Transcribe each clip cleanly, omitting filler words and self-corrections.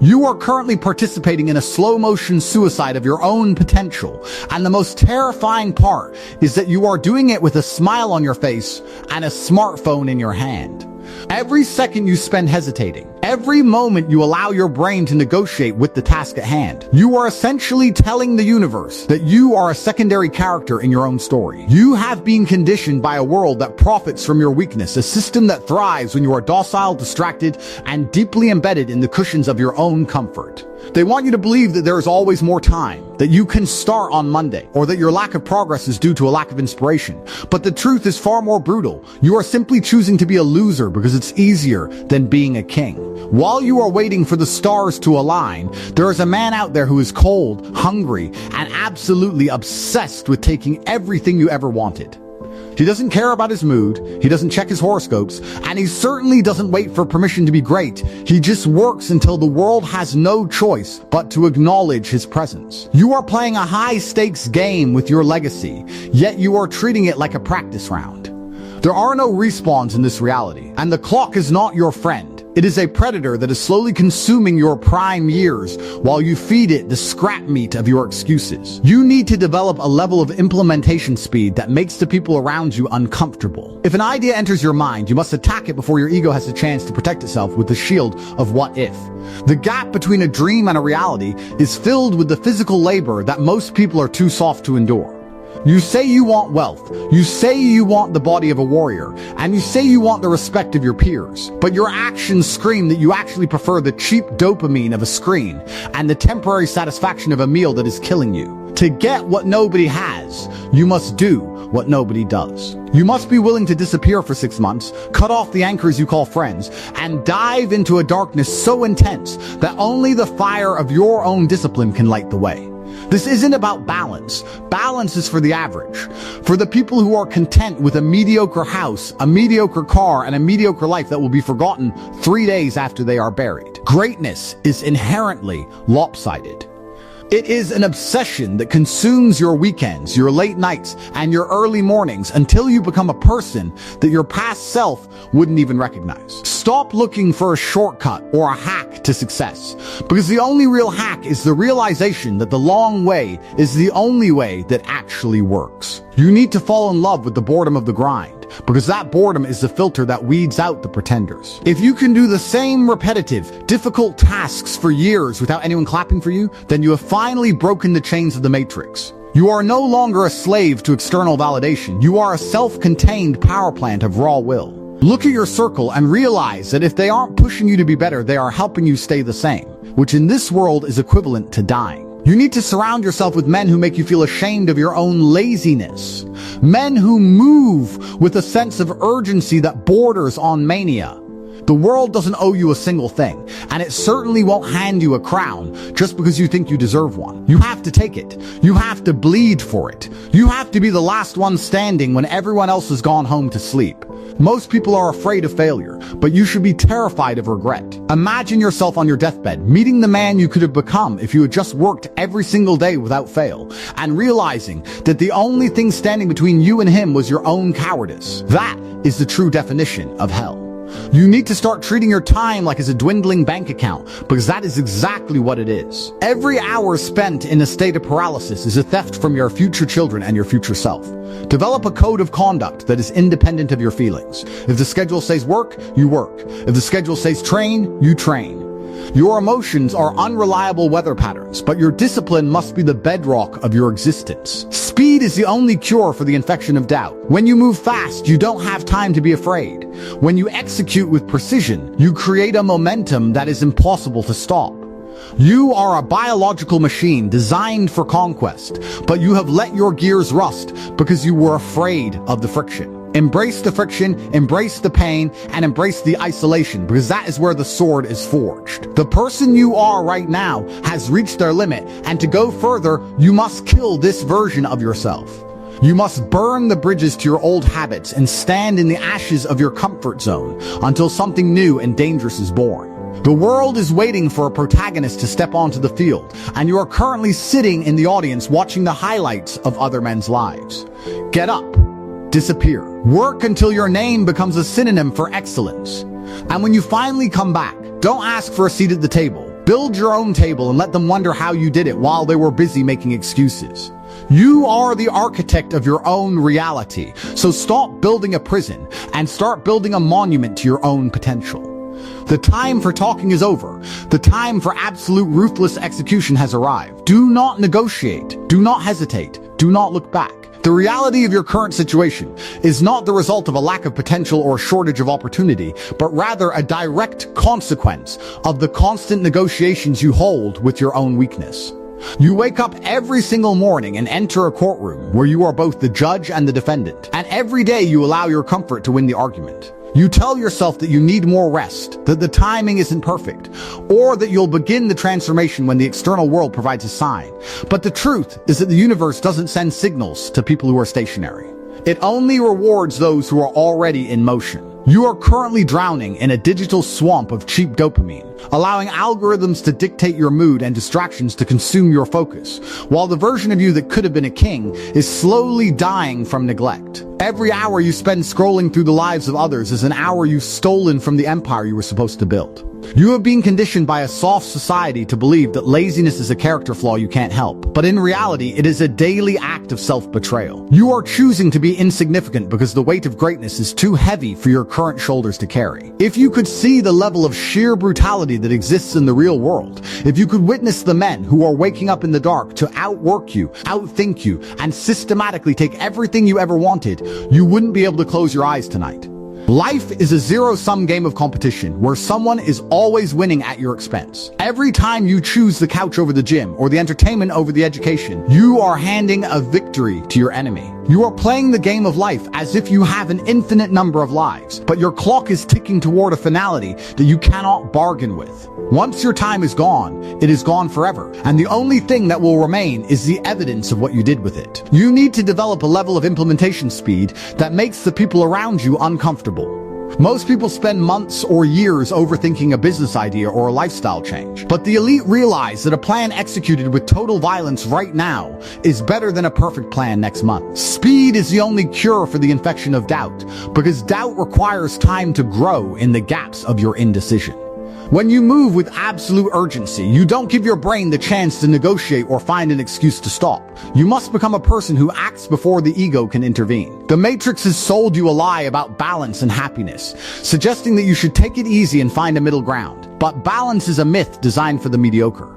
You are currently participating in a slow-motion suicide of your own potential, and the most terrifying part is that you are doing it with a smile on your face and a smartphone in your hand. Every second you spend hesitating, every moment you allow your brain to negotiate with the task at hand, you are essentially telling the universe that you are a secondary character in your own story. You have been conditioned by a world that profits from your weakness, a system that thrives when you are docile, distracted, and deeply embedded in the cushions of your own comfort. They want you to believe that there is always more time, that you can start on Monday, or that your lack of progress is due to a lack of inspiration. But the truth is far more brutal. You are simply choosing to be a loser because it's easier than being a king. While you are waiting for the stars to align, there is a man out there who is cold, hungry, and absolutely obsessed with taking everything you ever wanted. He doesn't care about his mood, he doesn't check his horoscopes, and he certainly doesn't wait for permission to be great. He just works until the world has no choice but to acknowledge his presence. You are playing a high-stakes game with your legacy, yet you are treating it like a practice round. There are no respawns in this reality, and the clock is not your friend. It is a predator that is slowly consuming your prime years while you feed it the scrap meat of your excuses. You need to develop a level of implementation speed that makes the people around you uncomfortable. If an idea enters your mind, you must attack it before your ego has a chance to protect itself with the shield of what if. The gap between a dream and a reality is filled with the physical labor that most people are too soft to endure. You say you want wealth, you say you want the body of a warrior, and you say you want the respect of your peers, but your actions scream that you actually prefer the cheap dopamine of a screen and the temporary satisfaction of a meal that is killing you. To get what nobody has, you must do what nobody does. You must be willing to disappear for 6 months, cut off the anchors you call friends, and dive into a darkness so intense that only the fire of your own discipline can light the way. This isn't about balance. Balance is for the average. For the people who are content with a mediocre house, a mediocre car, and a mediocre life that will be forgotten 3 days after they are buried. Greatness is inherently lopsided. It is an obsession that consumes your weekends, your late nights, and your early mornings until you become a person that your past self wouldn't even recognize. Stop looking for a shortcut or a hack to success, because the only real hack is the realization that the long way is the only way that actually works. You need to fall in love with the boredom of the grind, because that boredom is the filter that weeds out the pretenders. If you can do the same repetitive, difficult tasks for years without anyone clapping for you, then you have finally broken the chains of the matrix. You are no longer a slave to external validation. You are a self-contained power plant of raw will. Look at your circle and realize that if they aren't pushing you to be better, they are helping you stay the same, which in this world is equivalent to dying. You need to surround yourself with men who make you feel ashamed of your own laziness. Men who move with a sense of urgency that borders on mania. The world doesn't owe you a single thing, and it certainly won't hand you a crown just because you think you deserve one. You have to take it. You have to bleed for it. You have to be the last one standing when everyone else has gone home to sleep. Most people are afraid of failure, but you should be terrified of regret. Imagine yourself on your deathbed, meeting the man you could have become if you had just worked every single day without fail, and realizing that the only thing standing between you and him was your own cowardice. That is the true definition of hell. You need to start treating your time like it's a dwindling bank account, because that is exactly what it is. Every hour spent in a state of paralysis is a theft from your future children and your future self. Develop a code of conduct that is independent of your feelings. If the schedule says work, you work. If the schedule says train, you train. Your emotions are unreliable weather patterns, but your discipline must be the bedrock of your existence. Speed is the only cure for the infection of doubt. When you move fast, you don't have time to be afraid. When you execute with precision, you create a momentum that is impossible to stop. You are a biological machine designed for conquest, but you have let your gears rust because you were afraid of the friction. Embrace the friction, embrace the pain, and embrace the isolation, because that is where the sword is forged. The person you are right now has reached their limit, and to go further, you must kill this version of yourself. You must burn the bridges to your old habits and stand in the ashes of your comfort zone until something new and dangerous is born. The world is waiting for a protagonist to step onto the field, and you are currently sitting in the audience watching the highlights of other men's lives. Get up. Disappear. Work until your name becomes a synonym for excellence. And when you finally come back, don't ask for a seat at the table. Build your own table and let them wonder how you did it while they were busy making excuses. You are the architect of your own reality, so stop building a prison and start building a monument to your own potential. The time for talking is over. The time for absolute ruthless execution has arrived. Do not negotiate. Do not hesitate. Do not look back. The reality of your current situation is not the result of a lack of potential or shortage of opportunity, but rather a direct consequence of the constant negotiations you hold with your own weakness. You wake up every single morning and enter a courtroom where you are both the judge and the defendant, and every day you allow your comfort to win the argument. You tell yourself that you need more rest, that the timing isn't perfect, or that you'll begin the transformation when the external world provides a sign. But the truth is that the universe doesn't send signals to people who are stationary. It only rewards those who are already in motion. You are currently drowning in a digital swamp of cheap dopamine, allowing algorithms to dictate your mood and distractions to consume your focus, while the version of you that could have been a king is slowly dying from neglect. Every hour you spend scrolling through the lives of others is an hour you've stolen from the empire you were supposed to build. You have been conditioned by a soft society to believe that laziness is a character flaw you can't help, but in reality, it is a daily act of self-betrayal. You are choosing to be insignificant because the weight of greatness is too heavy for your current shoulders to carry. If you could see the level of sheer brutality that exists in the real world, if you could witness the men who are waking up in the dark to outwork you, outthink you, and systematically take everything you ever wanted, you wouldn't be able to close your eyes tonight. Life is a zero-sum game of competition where someone is always winning at your expense. Every time you choose the couch over the gym or the entertainment over the education, you are handing a victory to your enemy. You are playing the game of life as if you have an infinite number of lives, but your clock is ticking toward a finality that you cannot bargain with. Once your time is gone, it is gone forever, and the only thing that will remain is the evidence of what you did with it. You need to develop a level of implementation speed that makes the people around you uncomfortable. Most people spend months or years overthinking a business idea or a lifestyle change, but the elite realize that a plan executed with total violence right now is better than a perfect plan next month. Speed is the only cure for the infection of doubt, because doubt requires time to grow in the gaps of your indecision. When you move with absolute urgency, you don't give your brain the chance to negotiate or find an excuse to stop. You must become a person who acts before the ego can intervene. The Matrix has sold you a lie about balance and happiness, suggesting that you should take it easy and find a middle ground. But balance is a myth designed for the mediocre.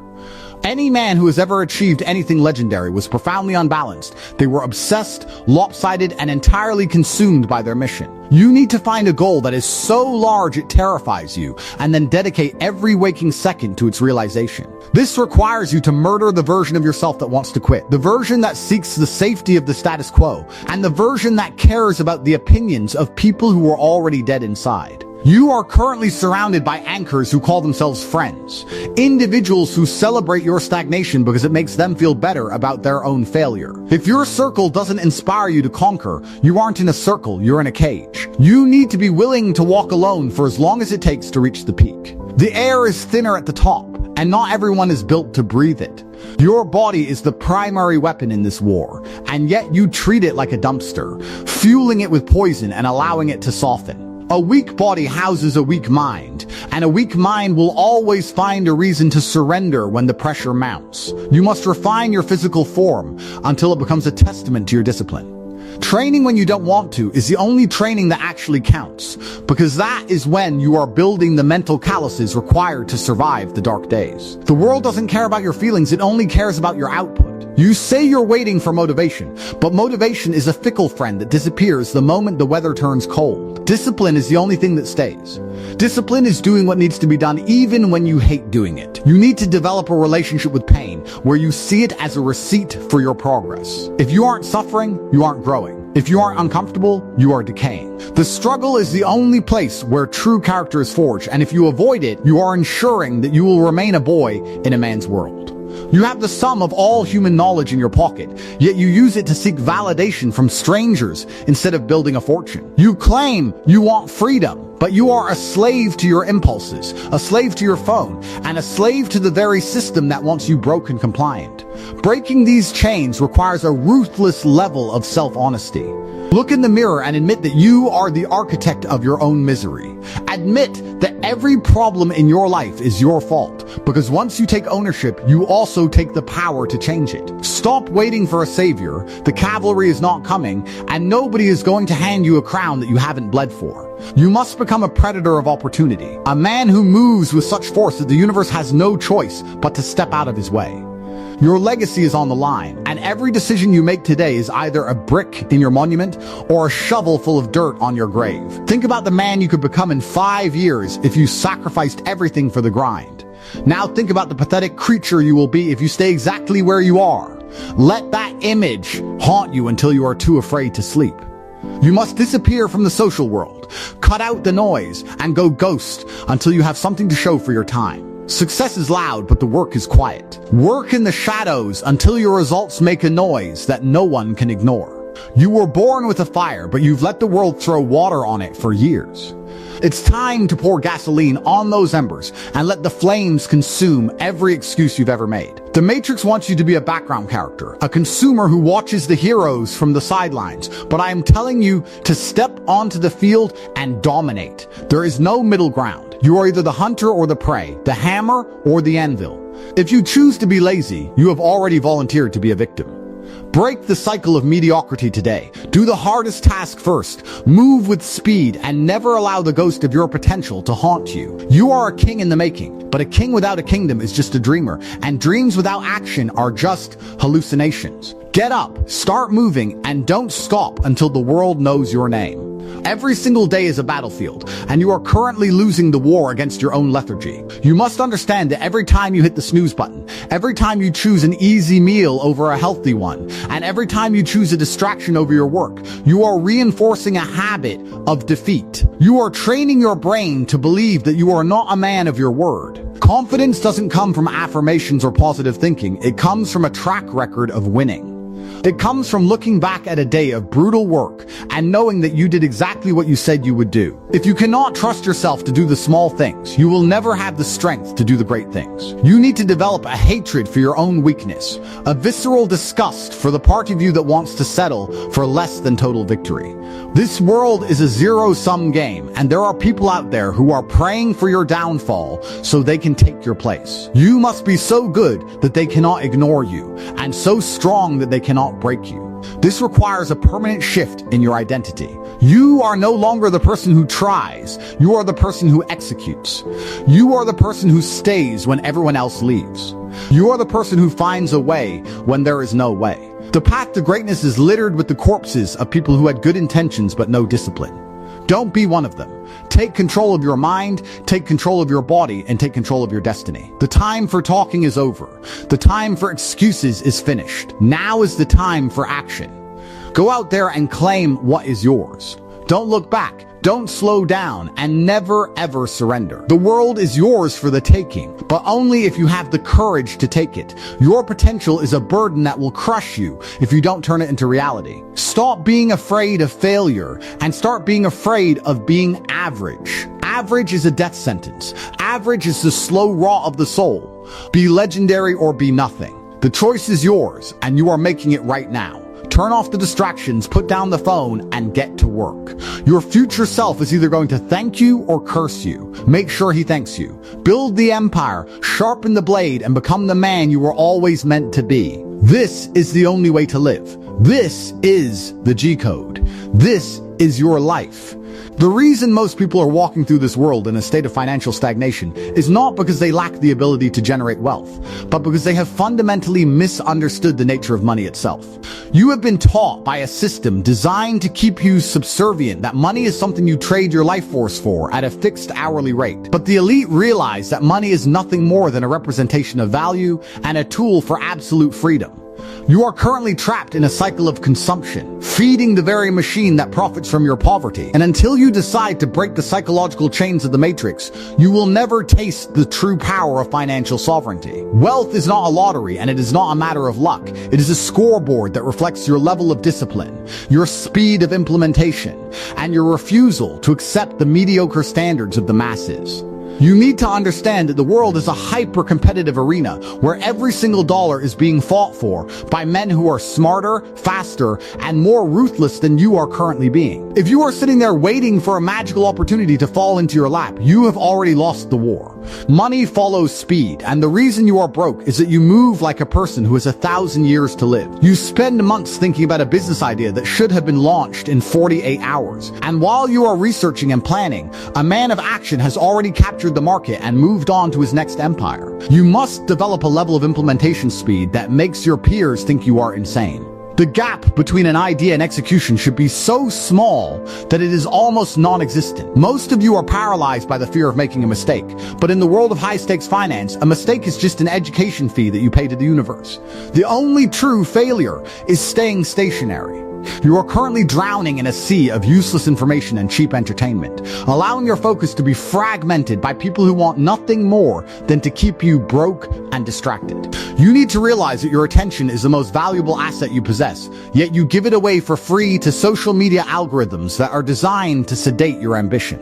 Any man who has ever achieved anything legendary was profoundly unbalanced. They were obsessed, lopsided, and entirely consumed by their mission. You need to find a goal that is so large it terrifies you, and then dedicate every waking second to its realization. This requires you to murder the version of yourself that wants to quit, the version that seeks the safety of the status quo, and the version that cares about the opinions of people who are already dead inside. You are currently surrounded by anchors who call themselves friends, individuals who celebrate your stagnation because it makes them feel better about their own failure. If your circle doesn't inspire you to conquer, you aren't in a circle, you're in a cage. You need to be willing to walk alone for as long as it takes to reach the peak. The air is thinner at the top, and not everyone is built to breathe it. Your body is the primary weapon in this war, and yet you treat it like a dumpster, fueling it with poison and allowing it to soften. A weak body houses a weak mind, and a weak mind will always find a reason to surrender when the pressure mounts. You must refine your physical form until it becomes a testament to your discipline. Training when you don't want to is the only training that actually counts, because that is when you are building the mental calluses required to survive the dark days. The world doesn't care about your feelings, it only cares about your output. You say you're waiting for motivation, but motivation is a fickle friend that disappears the moment the weather turns cold. Discipline is the only thing that stays. Discipline is doing what needs to be done even when you hate doing it. You need to develop a relationship with pain where you see it as a receipt for your progress. If you aren't suffering, you aren't growing. If you aren't uncomfortable, you are decaying. The struggle is the only place where true character is forged, and if you avoid it, you are ensuring that you will remain a boy in a man's world. You have the sum of all human knowledge in your pocket, yet you use it to seek validation from strangers instead of building a fortune. You claim you want freedom, but you are a slave to your impulses, a slave to your phone, and a slave to the very system that wants you broke and compliant. Breaking these chains requires a ruthless level of self-honesty. Look in the mirror and admit that you are the architect of your own misery. Admit that every problem in your life is your fault, because once you take ownership, you also take the power to change it. Stop waiting for a savior. The cavalry is not coming, and nobody is going to hand you a crown that you haven't bled for. You must become a predator of opportunity, a man who moves with such force that the universe has no choice but to step out of his way. Your legacy is on the line, and every decision you make today is either a brick in your monument or a shovel full of dirt on your grave. Think about the man you could become in 5 years if you sacrificed everything for the grind. Now think about the pathetic creature you will be if you stay exactly where you are. Let that image haunt you until you are too afraid to sleep. You must disappear from the social world, cut out the noise, and go ghost until you have something to show for your time. Success is loud, but the work is quiet. Work in the shadows until your results make a noise that no one can ignore. You were born with a fire, but you've let the world throw water on it for years. It's time to pour gasoline on those embers and let the flames consume every excuse you've ever made. The Matrix wants you to be a background character, a consumer who watches the heroes from the sidelines, but I am telling you to step onto the field and dominate. There is no middle ground. You are either the hunter or the prey, the hammer or the anvil. If you choose to be lazy, you have already volunteered to be a victim. Break the cycle of mediocrity today. Do the hardest task first. Move with speed and never allow the ghost of your potential to haunt you. You are a king in the making, but a king without a kingdom is just a dreamer, and dreams without action are just hallucinations. Get up, start moving, and don't stop until the world knows your name. Every single day is a battlefield, and you are currently losing the war against your own lethargy. You must understand that every time you hit the snooze button, every time you choose an easy meal over a healthy one, and every time you choose a distraction over your work, you are reinforcing a habit of defeat. You are training your brain to believe that you are not a man of your word. Confidence doesn't come from affirmations or positive thinking. It comes from a track record of winning. It comes from looking back at a day of brutal work and knowing that you did exactly what you said you would do. If you cannot trust yourself to do the small things, you will never have the strength to do the great things. You need to develop a hatred for your own weakness, a visceral disgust for the part of you that wants to settle for less than total victory. This world is a zero-sum game, and there are people out there who are praying for your downfall so they can take your place. You must be so good that they cannot ignore you, and so strong that they cannot break you. This requires a permanent shift in your identity. You are no longer the person who tries. You are the person who executes. You are the person who stays when everyone else leaves. You are the person who finds a way when there is no way. The path to greatness is littered with the corpses of people who had good intentions but no discipline. Don't be one of them. Take control of your mind, take control of your body, and take control of your destiny. The time for talking is over. The time for excuses is finished. Now is the time for action. Go out there and claim what is yours. Don't look back. Don't slow down, and never ever surrender. The world is yours for the taking, but only if you have the courage to take it. Your potential is a burden that will crush you if you don't turn it into reality. Stop being afraid of failure and start being afraid of being average. Average is a death sentence. Average is the slow rot of the soul. Be legendary or be nothing. The choice is yours, and you are making it right now. Turn off the distractions, put down the phone, and get to work. Your future self is either going to thank you or curse you. Make sure he thanks you. Build the empire, sharpen the blade, and become the man you were always meant to be. This is the only way to live. This is the G-code. This is your life. The reason most people are walking through this world in a state of financial stagnation is not because they lack the ability to generate wealth, but because they have fundamentally misunderstood the nature of money itself. You have been taught by a system designed to keep you subservient that money is something you trade your life force for at a fixed hourly rate. But the elite realize that money is nothing more than a representation of value and a tool for absolute freedom. You are currently trapped in a cycle of consumption, feeding the very machine that profits from your poverty. And until you decide to break the psychological chains of the matrix, you will never taste the true power of financial sovereignty. Wealth is not a lottery, and it is not a matter of luck. It is a scoreboard that reflects your level of discipline, your speed of implementation, and your refusal to accept the mediocre standards of the masses. You need to understand that the world is a hyper-competitive arena where every single dollar is being fought for by men who are smarter, faster, and more ruthless than you are currently being. If you are sitting there waiting for a magical opportunity to fall into your lap, you have already lost the war. Money follows speed, and the reason you are broke is that you move like a person who has 1,000 years to live. You spend months thinking about a business idea that should have been launched in 48 hours. And while you are researching and planning, a man of action has already captured the market and moved on to his next empire. You must develop a level of implementation speed that makes your peers think you are insane. The gap between an idea and execution should be so small that it is almost non-existent. Most of you are paralyzed by the fear of making a mistake, but in the world of high-stakes finance, a mistake is just an education fee that you pay to the universe. The only true failure is staying stationary. You are currently drowning in a sea of useless information and cheap entertainment, allowing your focus to be fragmented by people who want nothing more than to keep you broke and distracted. You need to realize that your attention is the most valuable asset you possess, yet you give it away for free to social media algorithms that are designed to sedate your ambition.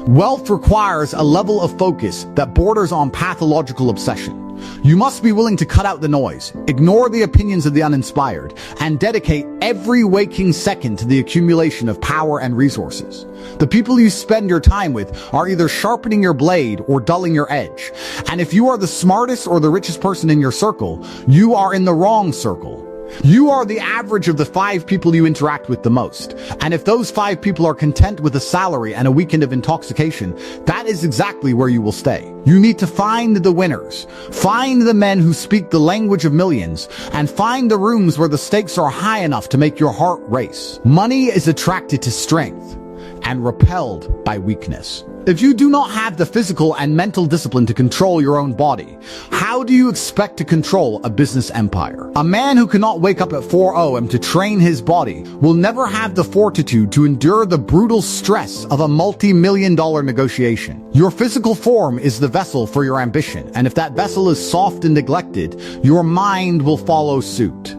Wealth requires a level of focus that borders on pathological obsession. You must be willing to cut out the noise, ignore the opinions of the uninspired, and dedicate every waking second to the accumulation of power and resources. The people you spend your time with are either sharpening your blade or dulling your edge. And if you are the smartest or the richest person in your circle, you are in the wrong circle. You are the average of the 5 people you interact with the most. And if those 5 people are content with a salary and a weekend of intoxication, that is exactly where you will stay. You need to find the winners. Find the men who speak the language of millions, and find the rooms where the stakes are high enough to make your heart race. Money is attracted to strength and repelled by weakness. If you do not have the physical and mental discipline to control your own body, how do you expect to control a business empire? A man who cannot wake up at 4 a.m. to train his body will never have the fortitude to endure the brutal stress of a multi-million-dollar negotiation. Your physical form is the vessel for your ambition, and if that vessel is soft and neglected, your mind will follow suit.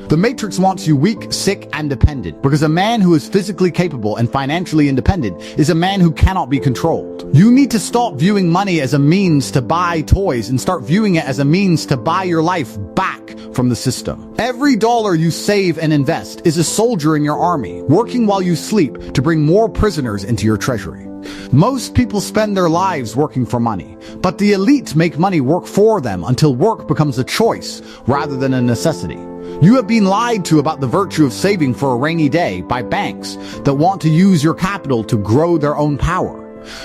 The Matrix wants you weak, sick, and dependent, because a man who is physically capable and financially independent is a man who cannot be controlled. You need to stop viewing money as a means to buy toys and start viewing it as a means to buy your life back from the system. Every dollar you save and invest is a soldier in your army, working while you sleep to bring more prisoners into your treasury. Most people spend their lives working for money, but the elite make money work for them until work becomes a choice rather than a necessity. You have been lied to about the virtue of saving for a rainy day by banks that want to use your capital to grow their own power.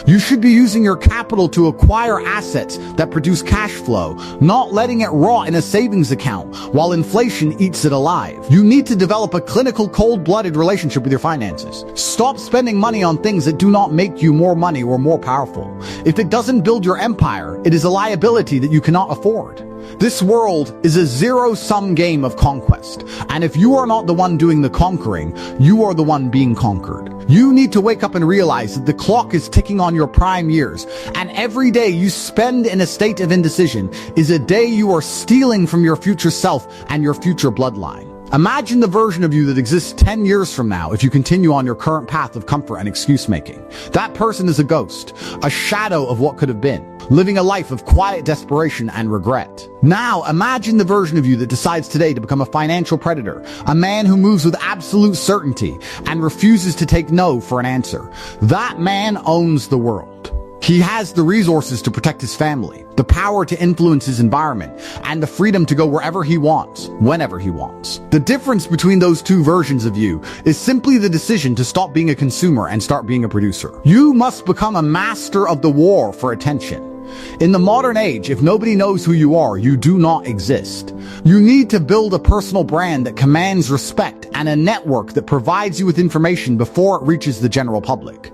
You should be using your capital to acquire assets that produce cash flow, not letting it rot in a savings account while inflation eats it alive. You need to develop a clinical, cold-blooded relationship with your finances. Stop spending money on things that do not make you more money or more powerful. If it doesn't build your empire, it is a liability that you cannot afford. This world is a zero-sum game of conquest, and if you are not the one doing the conquering, you are the one being conquered. You need to wake up and realize that the clock is ticking on your prime years, and every day you spend in a state of indecision is a day you are stealing from your future self and your future bloodline. Imagine the version of you that exists 10 years from now if you continue on your current path of comfort and excuse-making. That person is a ghost, a shadow of what could have been, living a life of quiet desperation and regret. Now, imagine the version of you that decides today to become a financial predator, a man who moves with absolute certainty and refuses to take no for an answer. That man owns the world. He has the resources to protect his family, the power to influence his environment, and the freedom to go wherever he wants, whenever he wants. The difference between those two versions of you is simply the decision to stop being a consumer and start being a producer. You must become a master of the war for attention. In the modern age, if nobody knows who you are, you do not exist. You need to build a personal brand that commands respect and a network that provides you with information before it reaches the general public.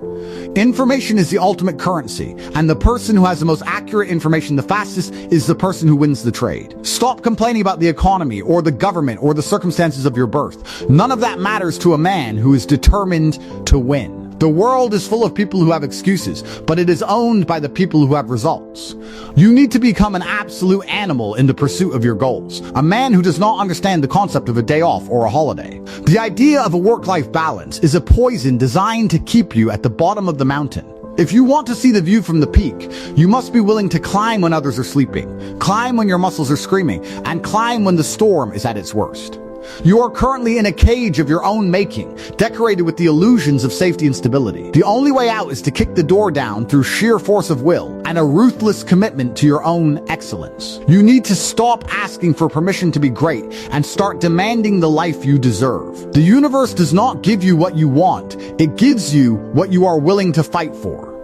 Information is the ultimate currency, and the person who has the most accurate information the fastest is the person who wins the trade. Stop complaining about the economy or the government or the circumstances of your birth. None of that matters to a man who is determined to win. The world is full of people who have excuses, but it is owned by the people who have results. You need to become an absolute animal in the pursuit of your goals, a man who does not understand the concept of a day off or a holiday. The idea of a work-life balance is a poison designed to keep you at the bottom of the mountain. If you want to see the view from the peak, you must be willing to climb when others are sleeping, climb when your muscles are screaming, and climb when the storm is at its worst. You are currently in a cage of your own making, decorated with the illusions of safety and stability. The only way out is to kick the door down through sheer force of will and a ruthless commitment to your own excellence. You need to stop asking for permission to be great and start demanding the life you deserve. The universe does not give you what you want, it gives you what you are willing to fight for.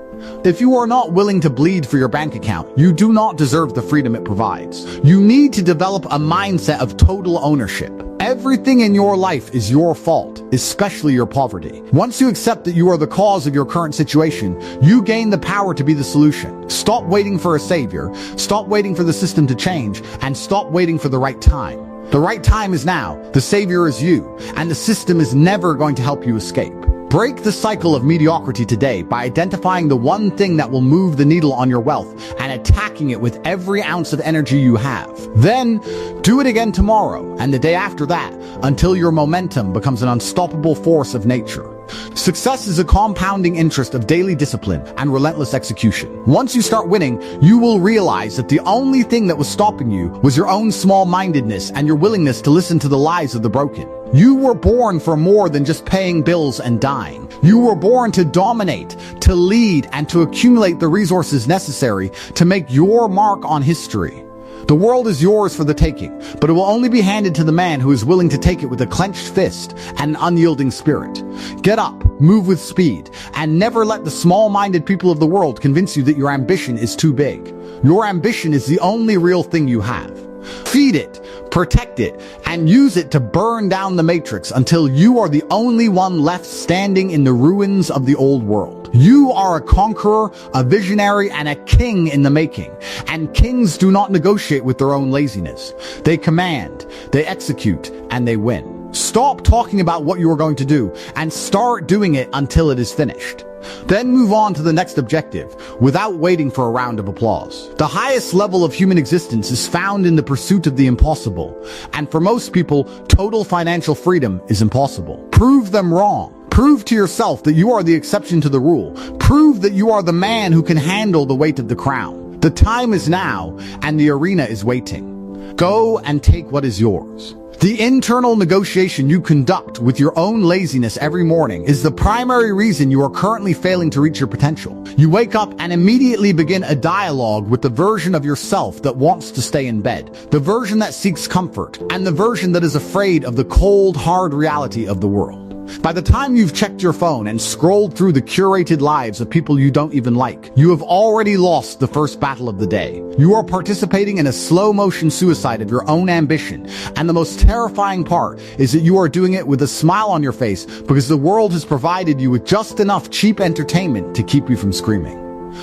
If you are not willing to bleed for your bank account, you do not deserve the freedom it provides. You need to develop a mindset of total ownership. Everything in your life is your fault, especially your poverty. Once you accept that you are the cause of your current situation, you gain the power to be the solution. Stop waiting for a savior, stop waiting for the system to change, and stop waiting for the right time. The right time is now, the savior is you, and the system is never going to help you escape. Break the cycle of mediocrity today by identifying the one thing that will move the needle on your wealth and attacking it with every ounce of energy you have. Then, do it again tomorrow and the day after that until your momentum becomes an unstoppable force of nature. Success is a compounding interest of daily discipline and relentless execution. Once you start winning, you will realize that the only thing that was stopping you was your own small-mindedness and your willingness to listen to the lies of the broken. You were born for more than just paying bills and dying. You were born to dominate, to lead, and to accumulate the resources necessary to make your mark on history. The world is yours for the taking, but it will only be handed to the man who is willing to take it with a clenched fist and an unyielding spirit. Get up, move with speed, and never let the small-minded people of the world convince you that your ambition is too big. Your ambition is the only real thing you have. Feed it, protect it, and use it to burn down the matrix until you are the only one left standing in the ruins of the old world. You are a conqueror, a visionary, and a king in the making. And kings do not negotiate with their own laziness. They command, they execute, and they win. Stop talking about what you are going to do and start doing it until it is finished. Then move on to the next objective, without waiting for a round of applause. The highest level of human existence is found in the pursuit of the impossible, and for most people, total financial freedom is impossible. Prove them wrong. Prove to yourself that you are the exception to the rule. Prove that you are the man who can handle the weight of the crown. The time is now, and the arena is waiting. Go and take what is yours. The internal negotiation you conduct with your own laziness every morning is the primary reason you are currently failing to reach your potential. You wake up and immediately begin a dialogue with the version of yourself that wants to stay in bed, the version that seeks comfort, and the version that is afraid of the cold, hard reality of the world. By the time you've checked your phone and scrolled through the curated lives of people you don't even like, you have already lost the first battle of the day. You are participating in a slow-motion suicide of your own ambition, and the most terrifying part is that you are doing it with a smile on your face because the world has provided you with just enough cheap entertainment to keep you from screaming.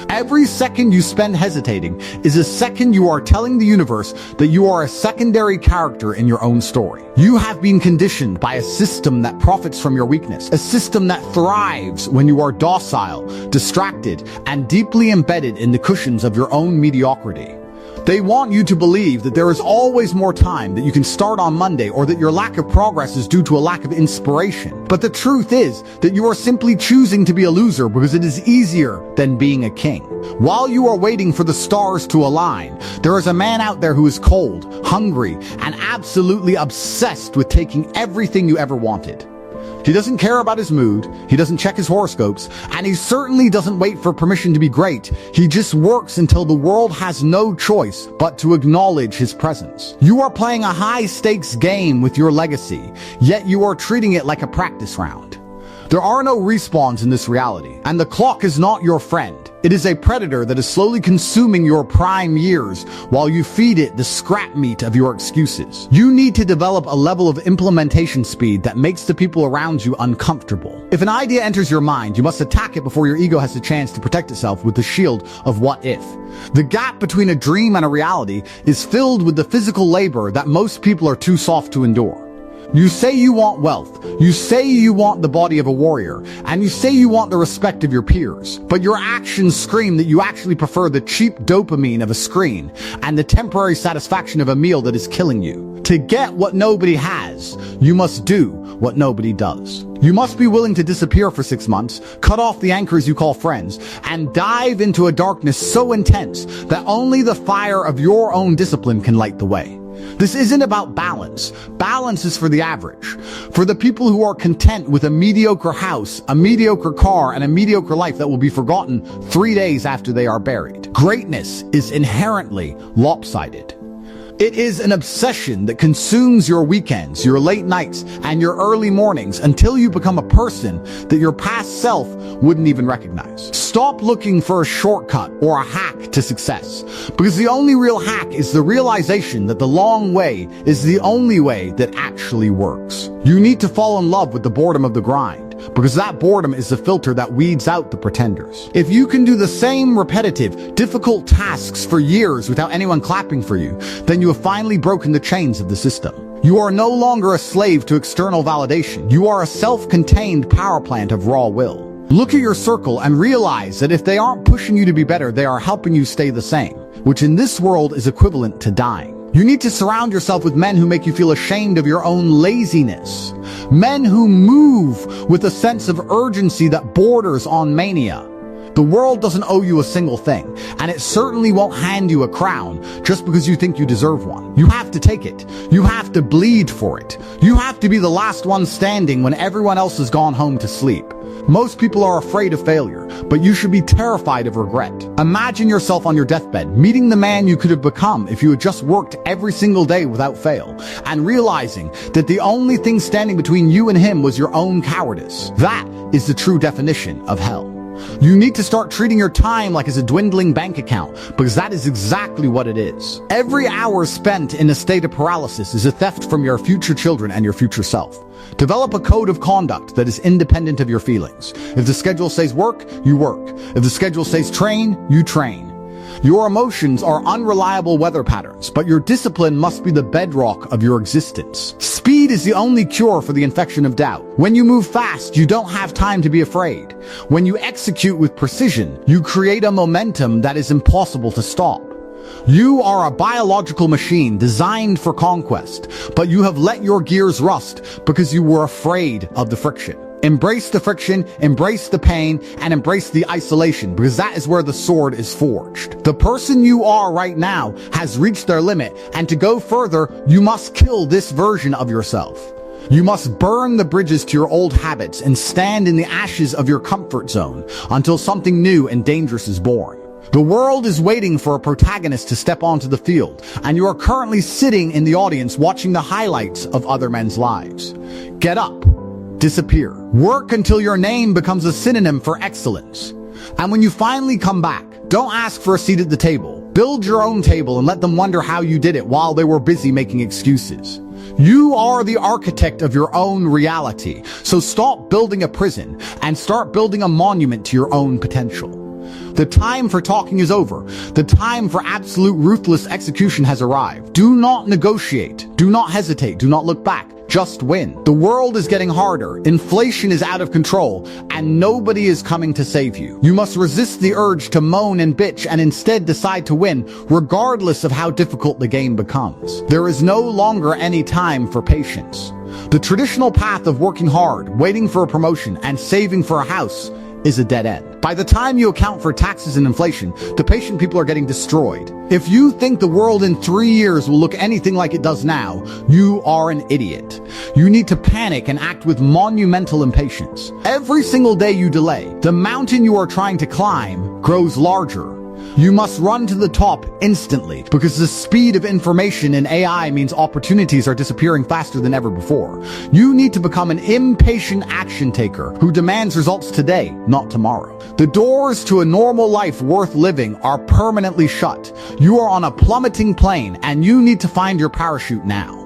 Every second you spend hesitating is a second you are telling the universe that you are a secondary character in your own story. You have been conditioned by a system that profits from your weakness, a system that thrives when you are docile, distracted, and deeply embedded in the cushions of your own mediocrity. They want you to believe that there is always more time, that you can start on Monday, or that your lack of progress is due to a lack of inspiration. But the truth is that you are simply choosing to be a loser because it is easier than being a king. While you are waiting for the stars to align, there is a man out there who is cold, hungry, and absolutely obsessed with taking everything you ever wanted. He doesn't care about his mood, he doesn't check his horoscopes, and he certainly doesn't wait for permission to be great. He just works until the world has no choice but to acknowledge his presence. You are playing a high-stakes game with your legacy, yet you are treating it like a practice round. There are no respawns in this reality, and the clock is not your friend. It is a predator that is slowly consuming your prime years while you feed it the scrap meat of your excuses. You need to develop a level of implementation speed that makes the people around you uncomfortable. If an idea enters your mind, you must attack it before your ego has the chance to protect itself with the shield of what if. The gap between a dream and a reality is filled with the physical labor that most people are too soft to endure. You say you want wealth, you say you want the body of a warrior, and you say you want the respect of your peers, but your actions scream that you actually prefer the cheap dopamine of a screen and the temporary satisfaction of a meal that is killing you. To get what nobody has, you must do what nobody does. You must be willing to disappear for 6 months, cut off the anchors you call friends, and dive into a darkness so intense that only the fire of your own discipline can light the way. This isn't about balance. Balance is for the average. For the people who are content with a mediocre house, a mediocre car, and a mediocre life that will be forgotten 3 days after they are buried. Greatness is inherently lopsided. It is an obsession that consumes your weekends, your late nights, and your early mornings until you become a person that your past self wouldn't even recognize. Stop looking for a shortcut or a hack to success, because the only real hack is the realization that the long way is the only way that actually works. You need to fall in love with the boredom of the grind, because that boredom is the filter that weeds out the pretenders. If you can do the same repetitive, difficult tasks for years without anyone clapping for you, then you have finally broken the chains of the system. You are no longer a slave to external validation. You are a self-contained power plant of raw will. Look at your circle and realize that if they aren't pushing you to be better, they are helping you stay the same, which in this world is equivalent to dying. You need to surround yourself with men who make you feel ashamed of your own laziness. Men who move with a sense of urgency that borders on mania. The world doesn't owe you a single thing, and it certainly won't hand you a crown just because you think you deserve one. You have to take it. You have to bleed for it. You have to be the last one standing when everyone else has gone home to sleep. Most people are afraid of failure, but you should be terrified of regret. Imagine yourself on your deathbed, meeting the man you could have become if you had just worked every single day without fail, and realizing that the only thing standing between you and him was your own cowardice. That is the true definition of hell. You need to start treating your time like it's a dwindling bank account, because that is exactly what it is. Every hour spent in a state of paralysis is a theft from your future children and your future self. Develop a code of conduct that is independent of your feelings. If the schedule says work, you work. If the schedule says train, you train. Your emotions are unreliable weather patterns, but your discipline must be the bedrock of your existence. Speed is the only cure for the infection of doubt. When you move fast, you don't have time to be afraid. When you execute with precision, you create a momentum that is impossible to stop. You are a biological machine designed for conquest, but you have let your gears rust because you were afraid of the friction. Embrace the friction, embrace the pain, and embrace the isolation, because that is where the sword is forged. The person you are right now has reached their limit, and to go further, you must kill this version of yourself. You must burn the bridges to your old habits and stand in the ashes of your comfort zone until something new and dangerous is born. The world is waiting for a protagonist to step onto the field, and you are currently sitting in the audience watching the highlights of other men's lives. Get up. Disappear. Work until your name becomes a synonym for excellence. And when you finally come back, don't ask for a seat at the table. Build your own table and let them wonder how you did it while they were busy making excuses. You are the architect of your own reality, so stop building a prison and start building a monument to your own potential. The time for talking is over. The time for absolute ruthless execution has arrived. Do not negotiate. Do not hesitate. Do not look back. Just win. The world is getting harder. Inflation is out of control, and nobody is coming to save you. You must resist the urge to moan and bitch and instead decide to win, regardless of how difficult the game becomes. There is no longer any time for patience. The traditional path of working hard, waiting for a promotion, and saving for a house is a dead end. By the time you account for taxes and inflation, the patient people are getting destroyed. If you think the world in 3 years will look anything like it does now, you are an idiot. You need to panic and act with monumental impatience. Every single day you delay, the mountain you are trying to climb grows larger. You must run to the top instantly, because the speed of information in AI means opportunities are disappearing faster than ever before. You need to become an impatient action taker who demands results today, not tomorrow. The doors to a normal life worth living are permanently shut. You are on a plummeting plane, and you need to find your parachute now.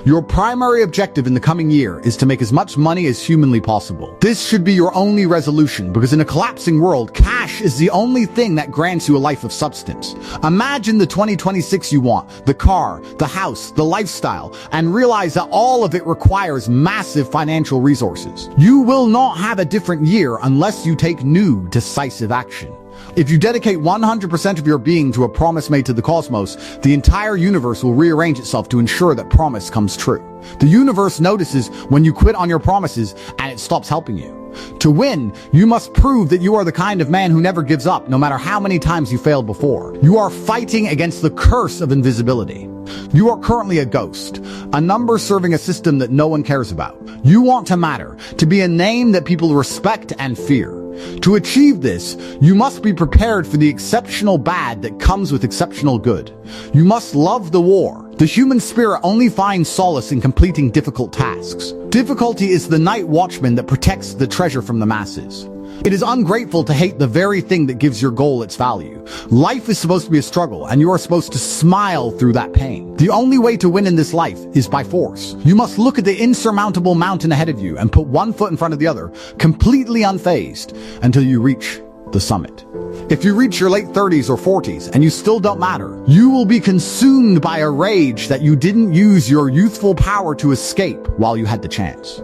Your primary objective in the coming year is to make as much money as humanly possible. This should be your only resolution, because in a collapsing world, cash is the only thing that grants you a life of substance. Imagine the 2026 you want, the car, the house, the lifestyle, and realize that all of it requires massive financial resources. You will not have a different year unless you take new, decisive action. If you dedicate 100% of your being to a promise made to the cosmos, the entire universe will rearrange itself to ensure that promise comes true. The universe notices when you quit on your promises and it stops helping you. To win, you must prove that you are the kind of man who never gives up, no matter how many times you failed before. You are fighting against the curse of invisibility. You are currently a ghost, a number serving a system that no one cares about. You want to matter, to be a name that people respect and fear. To achieve this, you must be prepared for the exceptional bad that comes with exceptional good. You must love the war. The human spirit only finds solace in completing difficult tasks. Difficulty is the night watchman that protects the treasure from the masses. It is ungrateful to hate the very thing that gives your goal its value. Life is supposed to be a struggle, and you are supposed to smile through that pain. The only way to win in this life is by force. You must look at the insurmountable mountain ahead of you and put one foot in front of the other, completely unfazed, until you reach the summit. If you reach your late 30s or 40s and you still don't matter, you will be consumed by a rage that you didn't use your youthful power to escape while you had the chance.